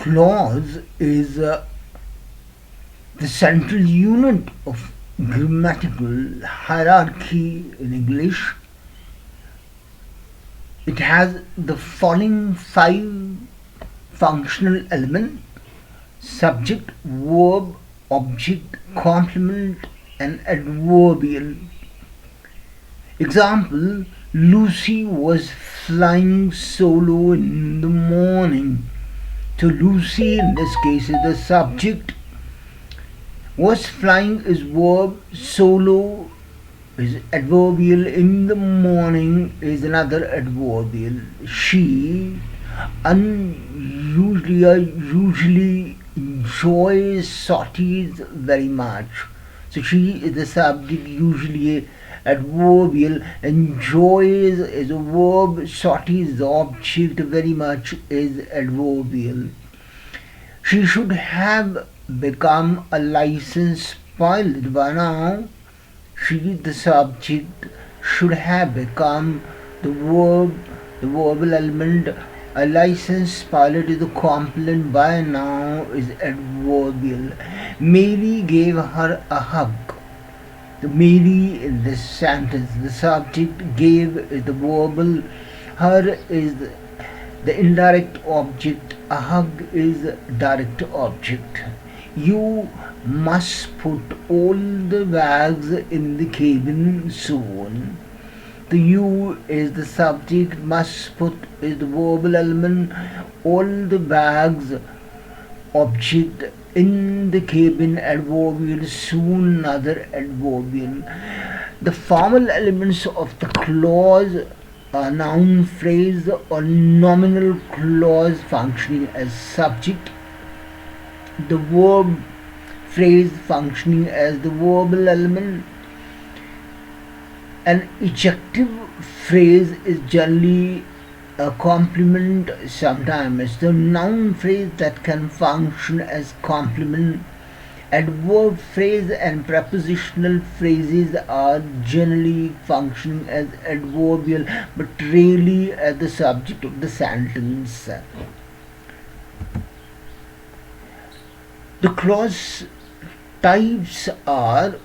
clause is the central unit of grammatical hierarchy in English. It has the following 5 functional elements: subject, verb, object, complement, and adverbial. Example: Lucy was flying solo in the morning. So Lucy in this case is the subject, was flying is verb, solo is adverbial, in the morning is another adverbial. She usually enjoys sorties very much. So she is the subject, usually adverbial, enjoys is a verb, sorties is the object, very much is adverbial. She should have become a licensed pilot by now. She, the subject, should have become the verb, the verbal element. A licensed pilot is the complement, by now is adverbial. Mary gave her a hug. The Mary in this sentence, the subject, gave is the verbal, her is the indirect object, a hug is direct object. You must put all the bags in the cabin soon. The you is the subject, must put is the verbal element, all the bags object, in the cabin adverbial, soon another adverbial. The formal elements of the clause are noun phrase or nominal clause functioning as subject, the verb phrase functioning as the verbal element. An adjective phrase is generally a complement, sometimes the noun phrase that can function as complement. Adverb phrase and prepositional phrases are generally functioning as adverbial, but rarely as the subject of the sentence. The clause types are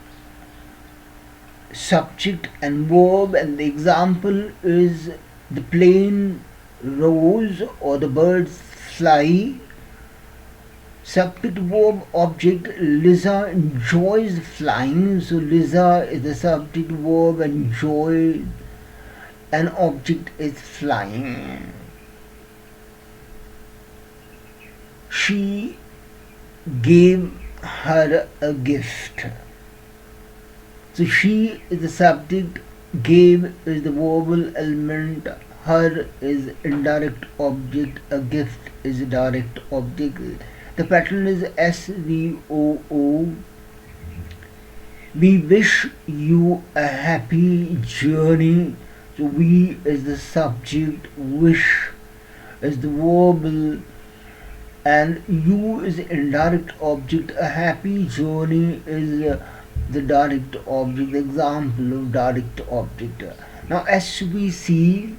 subject and verb, and the example is the plane rose or the birds fly. Subject, verb, object. Lisa enjoys flying, so Lisa is the subject, verb, enjoy, and object is flying. She gave her a gift. So she is the subject, gave is the verbal element, her is indirect object, a gift is a direct object. The pattern is SVOO. We wish you a happy journey. So we is the subject, wish is the verbal, and you is the indirect object. A happy journey is the direct object, the example of direct object. Now as we see,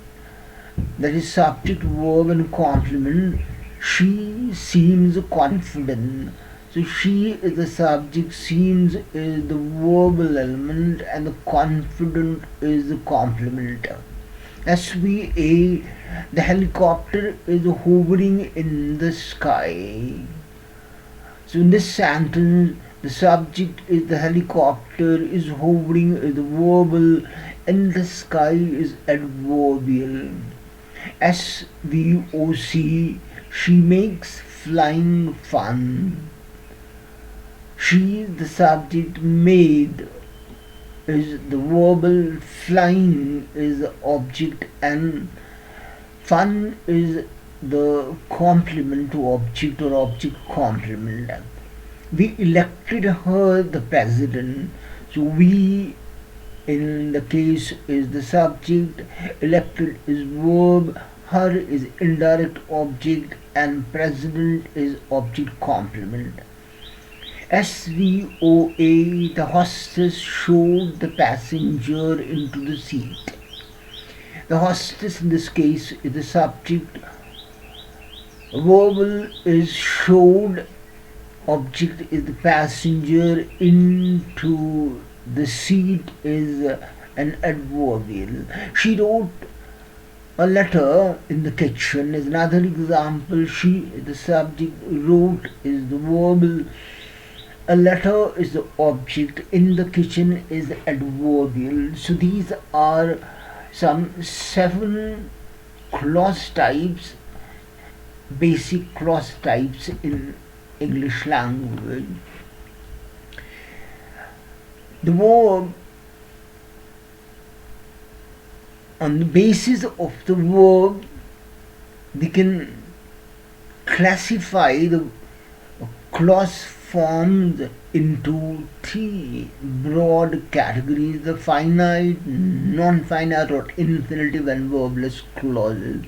that is subject, verb, and complement. She seems confident. So she is the subject, seems is the verbal element, and the confident is the complement. SVA, the helicopter is hovering in the sky. So in this sentence, the subject is the helicopter, is hovering is the verbal, and the sky is adverbial. SVOC, she makes flying fun. She, the subject, made is the verbal, flying is the object, and fun is the complement to object or object complement. We elected her the president. So we in the case is the subject, elected is verb, her is indirect object, and president is object complement. SVOA, the hostess showed the passenger into the seat. The hostess in this case is the subject, Verbal is showed, object is the passenger, into the seat is an adverbial. She wrote a letter in the kitchen is another example. She, the subject, wrote is the verbal. A letter is the object. In the kitchen is the adverbial. So these are some 7 clause types, basic clause types in English language. The verb, on the basis of the verb, we can classify the clause forms into 3 broad categories: the finite, non-finite or infinitive and verbless clauses.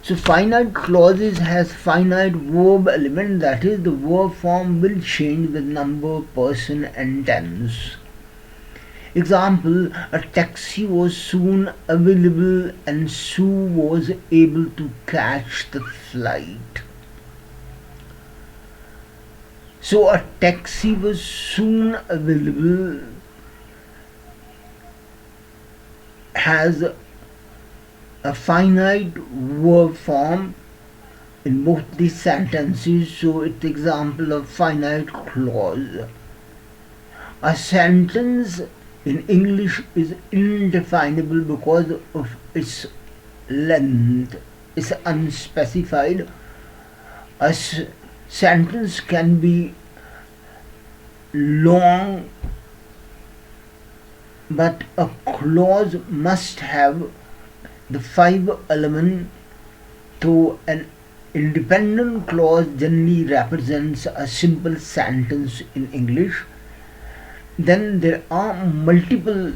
So finite clauses has finite verb element, that is the verb form will change with number, person and tense. Example, a taxi was soon available and Sue was able to catch the flight. So a taxi was soon available has a finite verb form in both these sentences, so it's example of finite clause. A sentence in English is indefinable because of its length. It's unspecified. A sentence can be long, but a clause must have the 5 elements, though an independent clause generally represents a simple sentence in English. Then there are multiple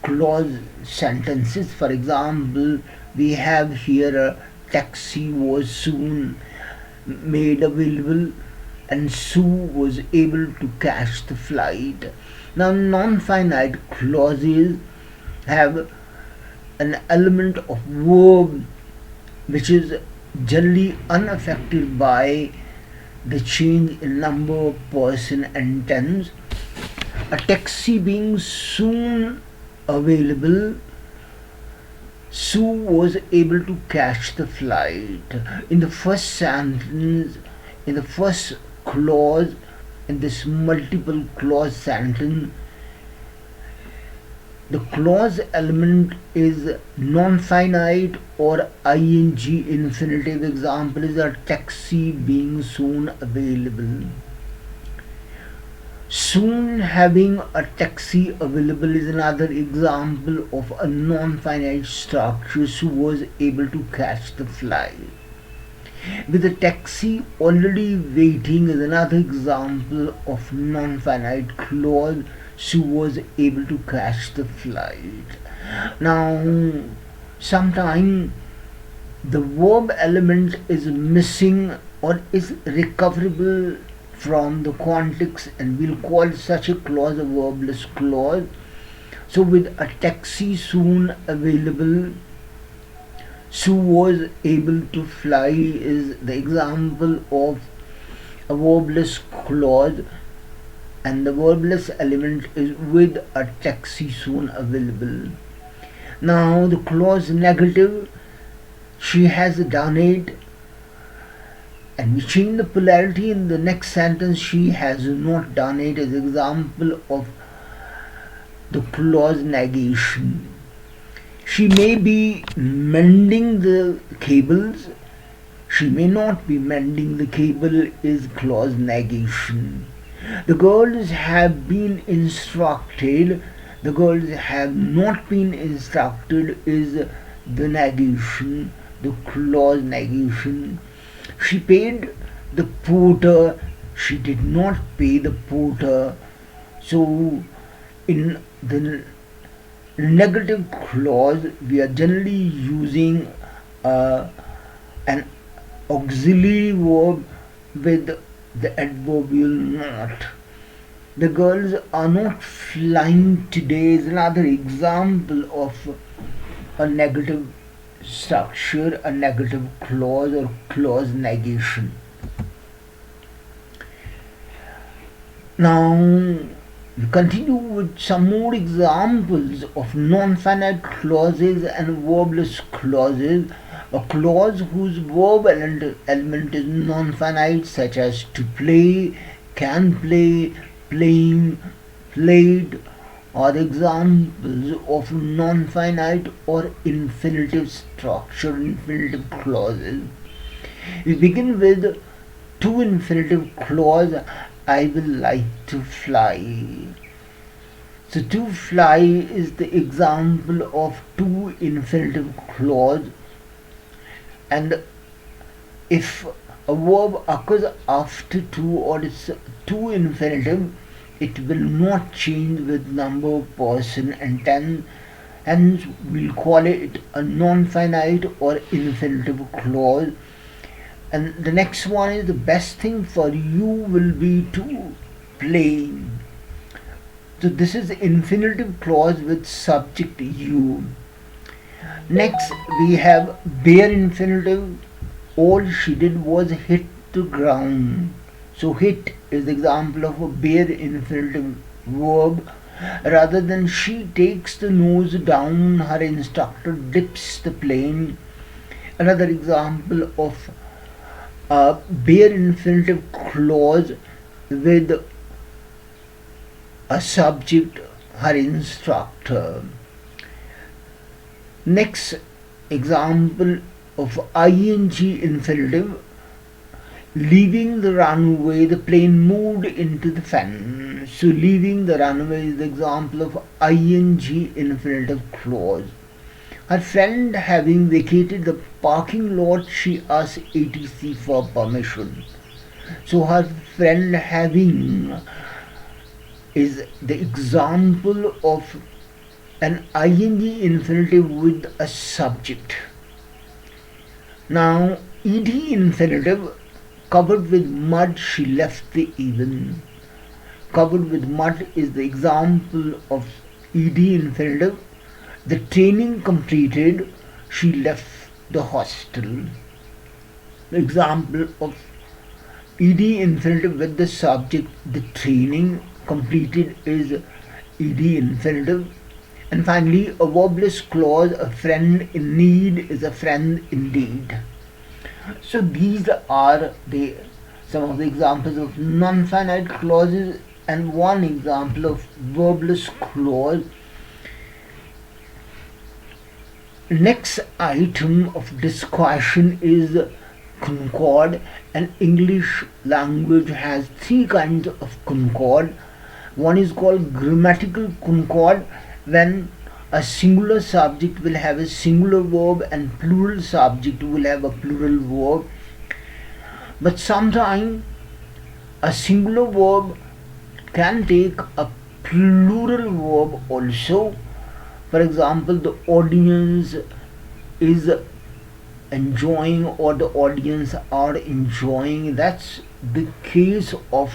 clause sentences. For example, we have here a taxi was soon made available and Sue was able to catch the flight. Now non-finite clauses have an element of verb which is generally unaffected by the change in number, person and tense. A taxi being soon available, Sue was able to catch the flight. In the first sentence, in the first clause, in this multiple clause sentence, the clause element is non-finite or ing infinitive. Example is a taxi being soon available. Soon having a taxi available is another example of a non-finite structure. Sue was able to catch the flight. With a taxi already waiting is another example of non-finite clause. Sue was able to catch the flight. Now, sometimes the verb element is missing or is recoverable from the context, and we'll call such a clause a verbless clause. So with a taxi soon available, Sue was able to fly is the example of a verbless clause, and the verbless element is with a taxi soon available. Now the clause negative, she has done it, and we change the polarity in the next sentence, she has not done it, as example of the clause negation. She may be mending the cables, she may not be mending the cable is clause negation. The girls have been instructed, the girls have not been instructed is the negation, the clause negation. She paid the porter, she did not pay the porter. So in the negative clause we are generally using an auxiliary verb with the adverbial not. The girls are not flying today is another example of a negative structure a negative clause or clause negation. Now we continue with some more examples of non-finite clauses and verbless clauses. A clause whose verb element is non-finite, such as to play, can play, playing, played, are examples of non-finite or infinitive structure, infinitive clauses. We begin with two infinitive clause. I will like to fly. So to fly is the example of two infinitive clause, and if a verb occurs after two or it's two infinitive, it will not change with number, person and tense. Hence we'll call it a non-finite or infinitive clause. And the next one is the best thing for you will be to play. So this is infinitive clause with subject you. Next we have bare infinitive. All she did was hit the ground. So hit is the example of a bare infinitive verb. Rather than she takes the nose down, her instructor dips the plane. Another example of a bare infinitive clause with a subject, her instructor. Next example of ing infinitive. Leaving the runway, the plane moved into the fence. So leaving the runway is the example of ing infinitive clause. Her friend having vacated the parking lot, she asked ATC for permission. So her friend having is the example of an ing infinitive with a subject. Now ed infinitive. Covered with mud, she left the even. Covered with mud is the example of ed infinitive. The training completed, she left the hostel. The example of ed infinitive with the subject, the training completed is ed infinitive. And finally, a verbless clause, a friend in need is a friend indeed. So these are some of the examples of non-finite clauses and one example of verbless clause. Next item of discussion is concord. And English language has three kinds of concord. One is called grammatical concord, when a singular subject will have a singular verb and plural subject will have a plural verb. But sometimes a singular verb can take a plural verb also. For example, the audience is enjoying or the audience are enjoying. That's the case of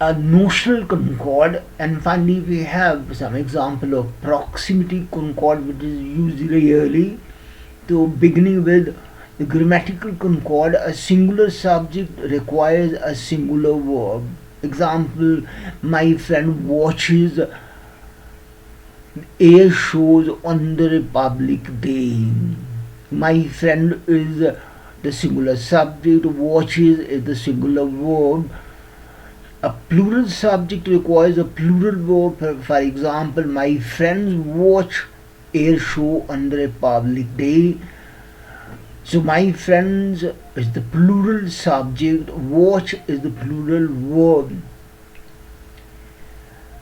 a notional concord. And finally we have some example of proximity concord, which is used rarely. So beginning with the grammatical concord, a singular subject requires a singular verb. Example, my friend watches air shows on the Republic Day. My friend is the singular subject, watches is the singular verb. A plural subject requires a plural verb. For example, my friends watch air show on the Republic Day. So my friends is the plural subject, watch is the plural verb.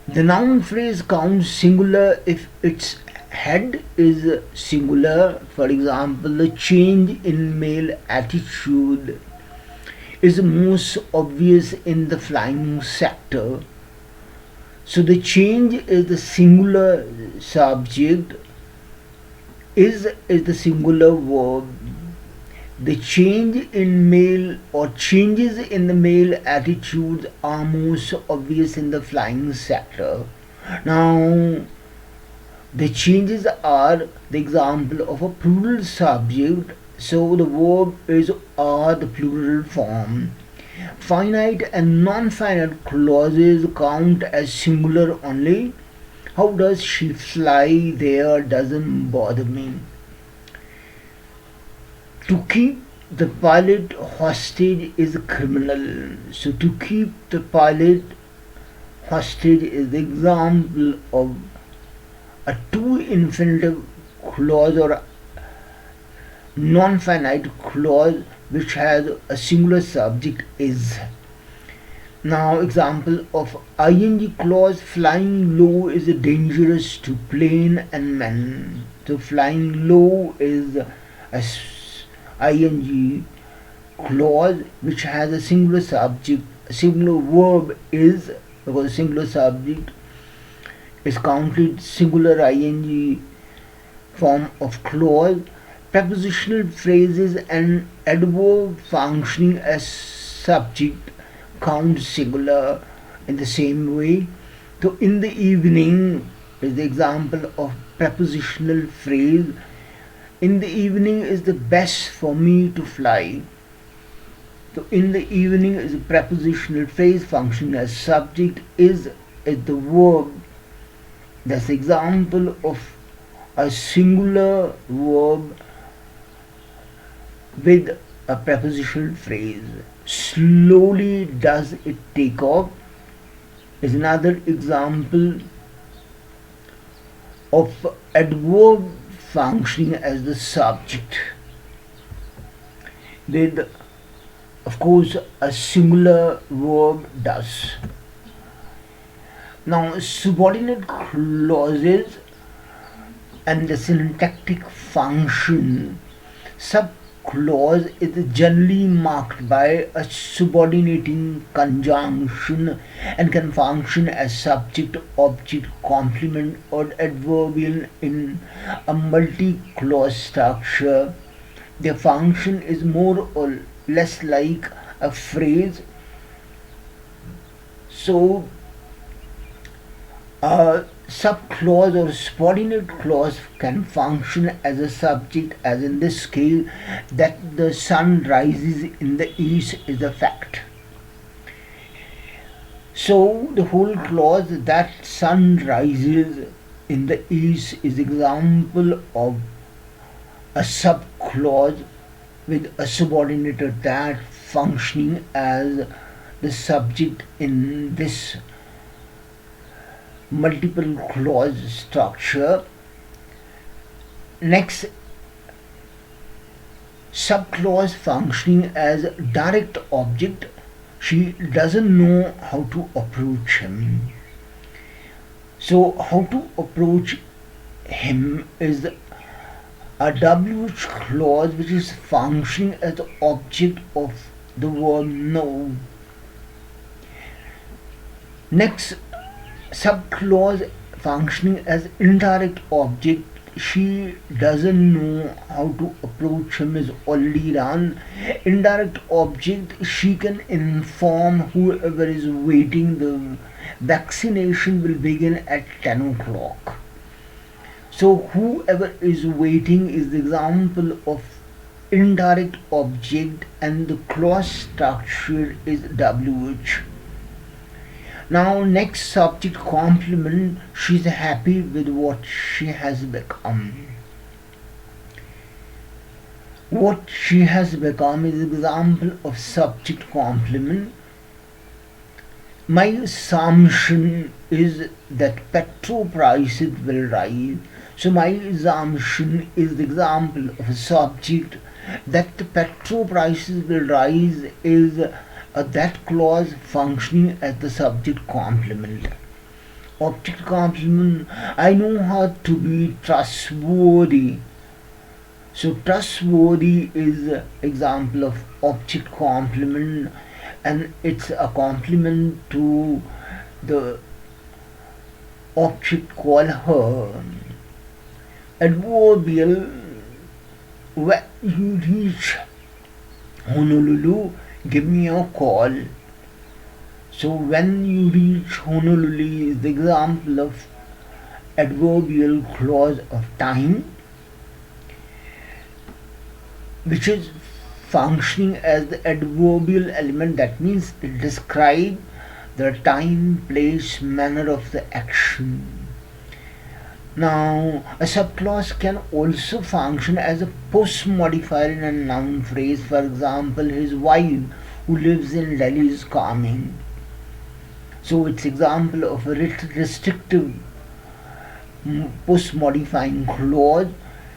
The noun phrase counts singular if its head is singular. For example, the change in male attitude is most obvious in the flying sector. So the change is the singular subject, is the singular verb. The change in male or changes in the male attitudes are most obvious in the flying sector. Now The changes are the example of a plural subject, so the verb is are the plural form. Finite and non-finite clauses count as singular only. How does she fly there doesn't bother me. To keep the pilot hostage is criminal. So to keep the pilot hostage is the example of a two infinitive clause or non-finite clause which has a singular subject is. Now example of ing clause, flying low is dangerous to plane and men. So flying low is a ing clause which has a singular subject, a singular verb is, because singular subject is counted singular ing form of clause. Prepositional phrases and adverb functioning as subject count singular in the same way. So in the evening is the example of prepositional phrase. In the evening is the best for me to fly. So in the evening is a prepositional phrase functioning as subject, is the verb. That's the example of a singular verb with a prepositional phrase. Slowly does it take off is another example of adverb functioning as the subject with, of course, a singular verb does. Now subordinate clauses and the syntactic function. Subclause is generally marked by a subordinating conjunction and can function as subject, object, complement or adverbial in a multi-clause structure. Their function is more or less like a phrase. So a subclause or subordinate clause can function as a subject, as in this case that the sun rises in the east is a fact. So the whole clause that sun rises in the east is example of a subclause with a subordinate attached functioning as the subject in this multiple clause structure. Next, subclause functioning as direct object. She doesn't know how to approach him. So how to approach him is a WH clause which is functioning as the object of the verb know. Next, subclause functioning as indirect object. She doesn't know how to approach him is already done. Indirect object, she can inform whoever is waiting the vaccination will begin at 10 o'clock. So whoever is waiting is the example of indirect object and the clause structure is WH. Now next, subject complement. She's happy with what she has become. What she has become is an example of subject complement. My assumption is that petrol prices will rise. So my assumption is the example of a subject that the petrol prices will rise is that clause functioning as the subject complement. Object complement, I know how to be trustworthy. So trustworthy is example of object complement and it's a complement to the object called her. Adverbial, when you reach Honolulu, give me a call. So when you reach Honolulu is the example of adverbial clause of time, which is functioning as the adverbial element. That means it describes the time, place, manner of the action. Now, a subclause can also function as a post modifier in a noun phrase. For example, his wife who lives in Delhi is coming. So it's example of a restrictive post modifying clause.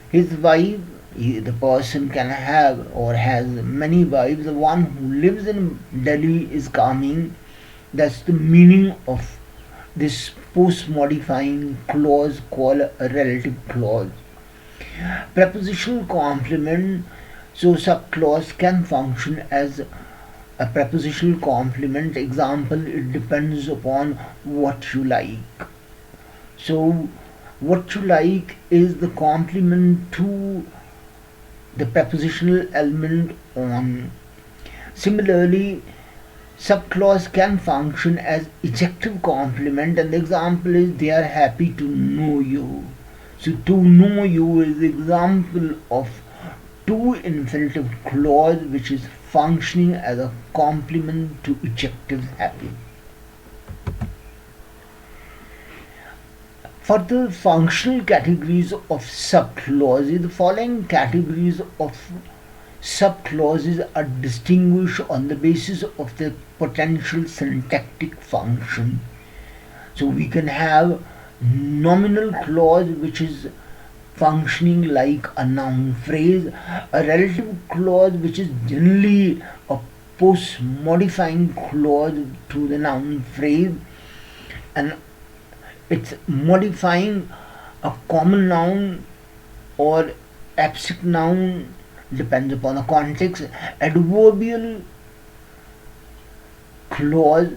His wife, the person can have or has many wives. The one who lives in Delhi is coming. That's the meaning of this post-modifying clause called a relative clause. Prepositional complement. So subclause can function as a prepositional complement. Example, it depends upon what you like. So what you like is the complement to the prepositional element on. Similarly, subclause can function as ejective complement, and the example is they are happy to know you. So to know you is the example of to infinitive clause which is functioning as a complement to ejective happy. For the functional categories of subclauses, the following categories of subclauses are distinguished on the basis of their potential syntactic function. So we can have nominal clause which is functioning like a noun phrase, a relative clause which is generally a post modifying clause to the noun phrase, and it's modifying a common noun or abstract noun, depends upon the context. Adverbial clause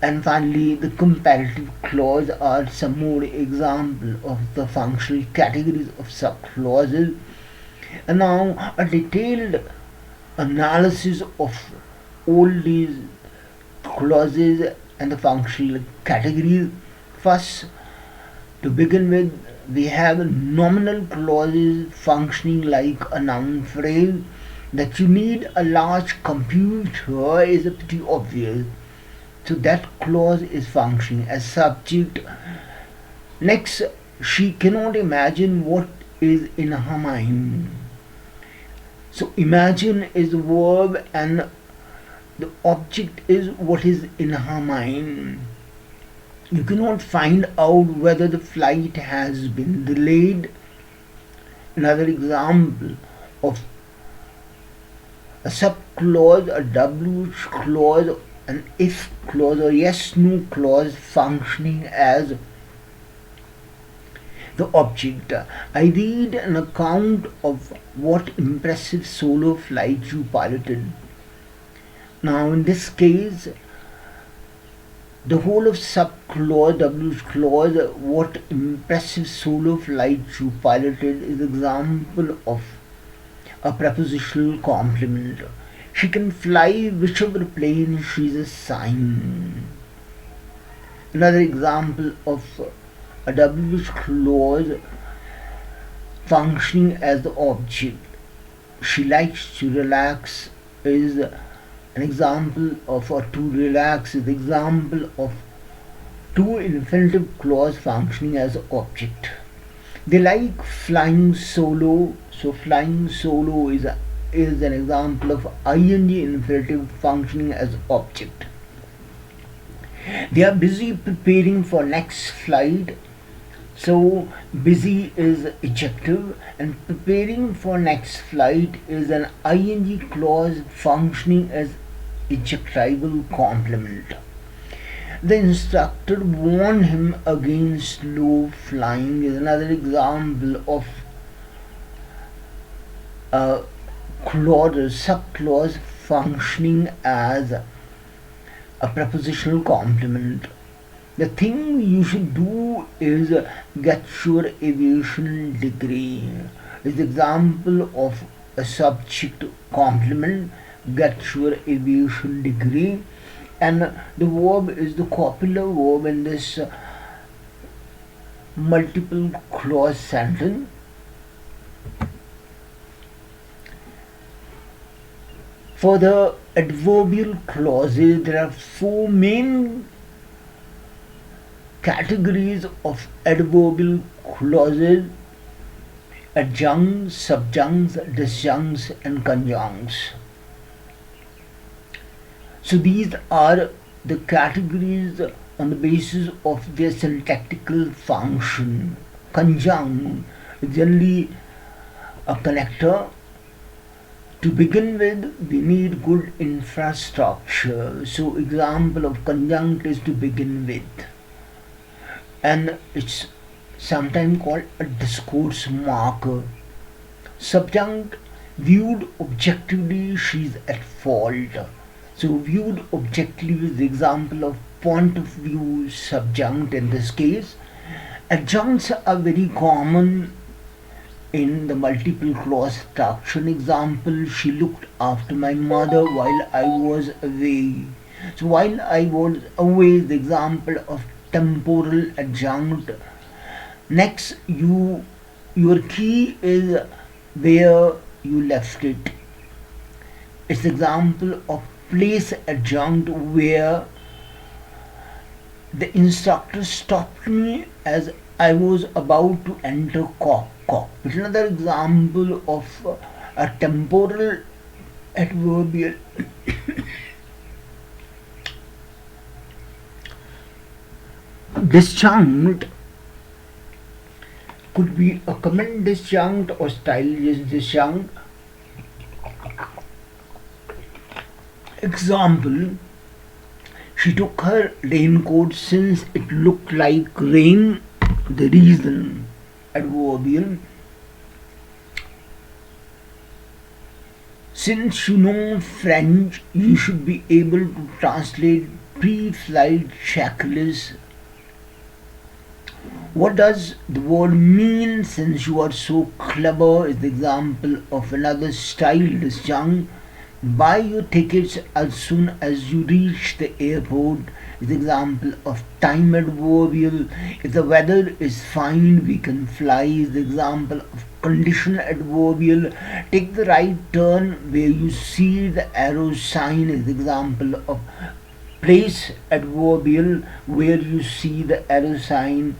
and finally the comparative clause are some more examples of the functional categories of subclauses. And now a detailed analysis of all these clauses and the functional categories. First, to begin with, we have nominal clauses functioning like a noun phrase. That you need a large computer is pretty obvious. So that clause is functioning as subject. Next, she cannot imagine what is in her mind. So imagine is the verb and the object is what is in her mind. You cannot find out whether the flight has been delayed. Another example of a subclause, a WH clause, an if clause or yes no clause functioning as the object. I read an account of what impressive solo flight you piloted. Now in this case, the whole of subclause, WH clause, what impressive solo flight you piloted is example of a prepositional complement. She can fly whichever plane she is assigned. Another example of a WH clause functioning as the object. She likes to relax is an example of a to relax is the example of to infinitive clause functioning as object. They like flying solo, so flying solo is an example of ing infinitive functioning as object. They are busy preparing for next flight, so busy is adjective and preparing for next flight is an ing clause functioning as adjectival complement. The instructor warned him against slow flying is another example of a clause or subclause functioning as a prepositional complement. The thing you should do is get your aviation degree is the example of a subject complement, get your aviation degree, and the verb is the copular verb in this multiple clause sentence. For the adverbial clauses, there are four main categories of adverbial clauses: adjuncts, subjuncts, disjuncts, and conjuncts. So these are the categories on the basis of their syntactical function. Conjunct is generally a connector. To begin with, we need good infrastructure. So example of conjunct is to begin with. And it's sometimes called a discourse marker. Subjunct, viewed objectively, she's at fault. So viewed objectively is the example of point of view subjunct in this case. Adjuncts are very common in the multiple clause structure. Example, she looked after my mother while I was away. So while I was away is the example of temporal adjunct. Next, your key is where you left it. It's example of place adjunct, where the instructor stopped me as I was about to enter cockpit. Another example of a temporal adverbial. Disjunct could be a comment disjunct or style disjunct. Example, she took her raincoat since it looked like rain. The reason, adverbial. Since you know French, you should be able to translate pre-flight checklist. What does the word mean? Since you are so clever is the example of another style disjunct. Buy your tickets as soon as you reach the airport is the example of time adverbial. If the weather is fine, we can fly is the example of condition adverbial. Take the right turn where you see the arrow sign is the example of place adverbial, where you see the arrow sign.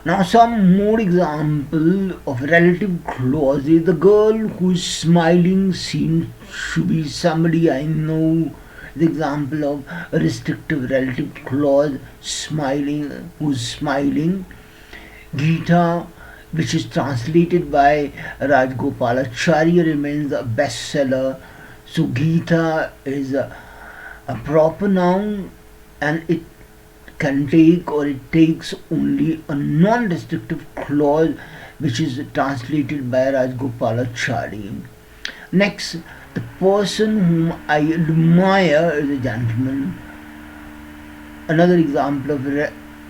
Now some more example of relative clauses. The girl who is smiling seems to be somebody I know. The example of a restrictive relative clause, smiling, who's smiling. Gita, which is translated by Rajgopalachari, remains a bestseller. So Gita is a proper noun, and it can take or it takes only a non-restrictive clause, which is translated by Rajgopalachari. Next, the person whom I admire is a gentleman. Another example of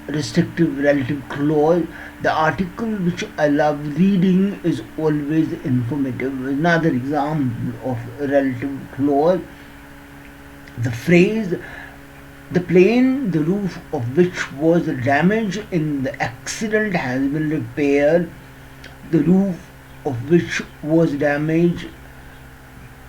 restrictive relative clause. The article which I love reading is always informative. Another example of relative clause. The phrase, the plane, the roof of which was damaged in the accident, has been repaired. The roof of which was damaged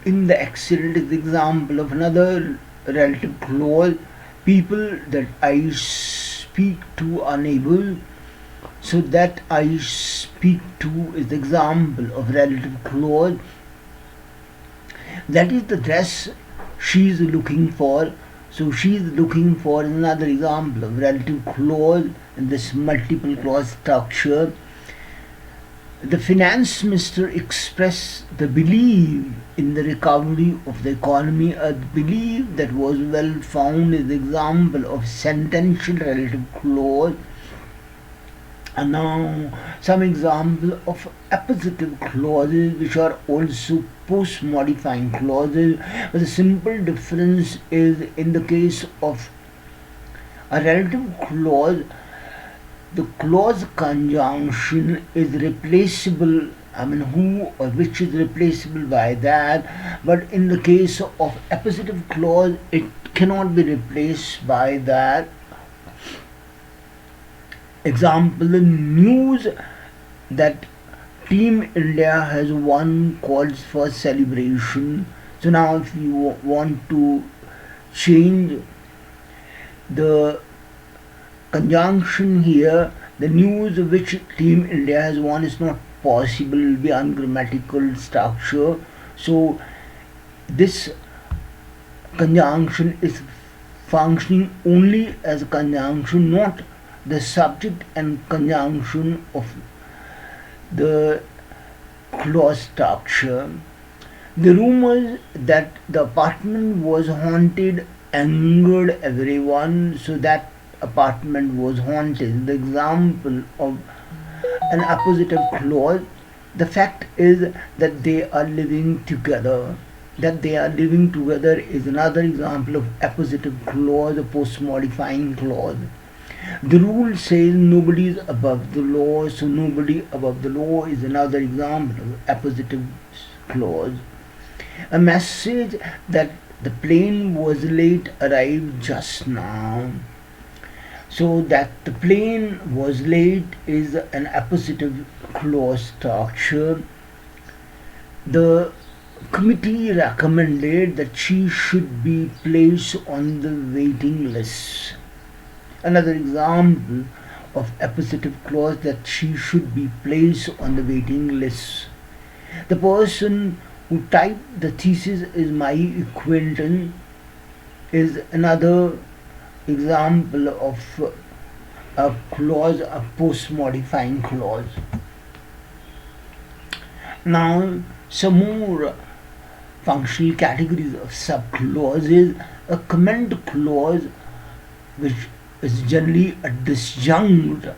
in the accident is the example of another relative clause. People that I speak to are unable. So that I speak to is the example of relative clause. That is the dress she is looking for. So she is looking for another example of relative clause in this multiple clause structure. The finance minister expressed the belief in the recovery of the economy. A belief that was well found is the example of sentential relative clause. And now some example of appositive clauses, which are also post-modifying clauses, but the simple difference is in the case of a relative clause, the clause conjunction is replaceable, who or which is replaceable by that, but in the case of appositive clause, it cannot be replaced by that. Example, the news that Team India has won calls for celebration. So now if you want to change the conjunction here, the news which Team India has won is not possible, will be ungrammatical structure. So this conjunction is functioning only as a conjunction, not the subject and conjunction of the clause structure. The rumors that the apartment was haunted angered everyone, so that apartment was haunted. The example of an appositive clause, the fact is that they are living together. That they are living together is another example of appositive clause, a post-modifying clause. The rule says nobody is above the law, so nobody above the law is another example of appositive clause. A message that the plane was late arrived just now. So that the plane was late is an appositive clause structure. The committee recommended that she should be placed on the waiting list. Another example of appositive clause, that she should be placed on the waiting list. The person who typed the thesis is my acquaintance is another example of a clause, a post-modifying clause. Now some more functional categories of subclauses. A comment clause, which is generally a disjunct,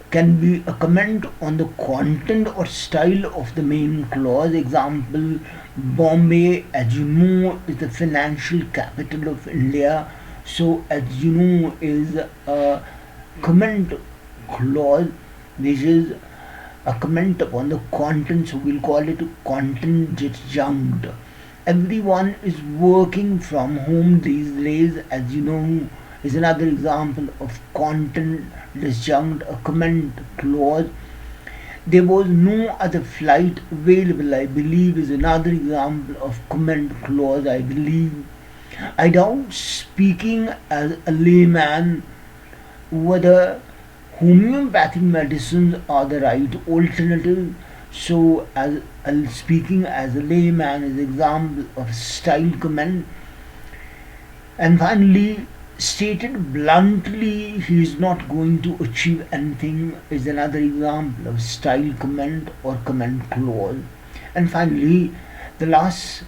can be a comment on the content or style of the main clause. Example, Bombay, as you know, is the financial capital of India. So as you know is a comment clause which is a comment upon the content, so we'll call it content disjunct. Everyone is working from home these days, as you know, is another example of content disjunct, a comment clause. There was no other flight available, I believe, is another example of comment clause, I believe. I doubt, speaking as a layman, whether homeopathic medicines are the right alternative. So as speaking as a layman is example of style comment. And finally, stated bluntly, he is not going to achieve anything is another example of style comment or comment clause. And finally, the last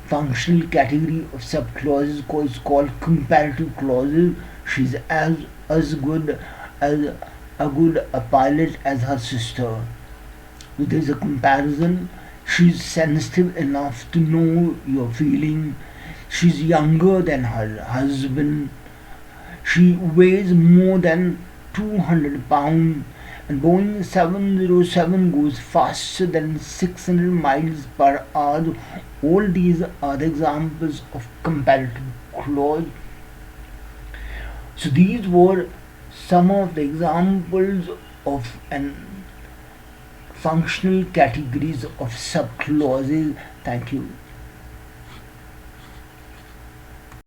functional category of subclauses is called comparative clauses. She's as good as a pilot as her sister. There's a comparison. She's sensitive enough to know your feeling. She's younger than her husband. She weighs more than 200 pounds. And Boeing 707 goes faster than 600 miles per hour. All these are the examples of comparative clause. So these were some of the examples of functional categories of subclauses. Thank you.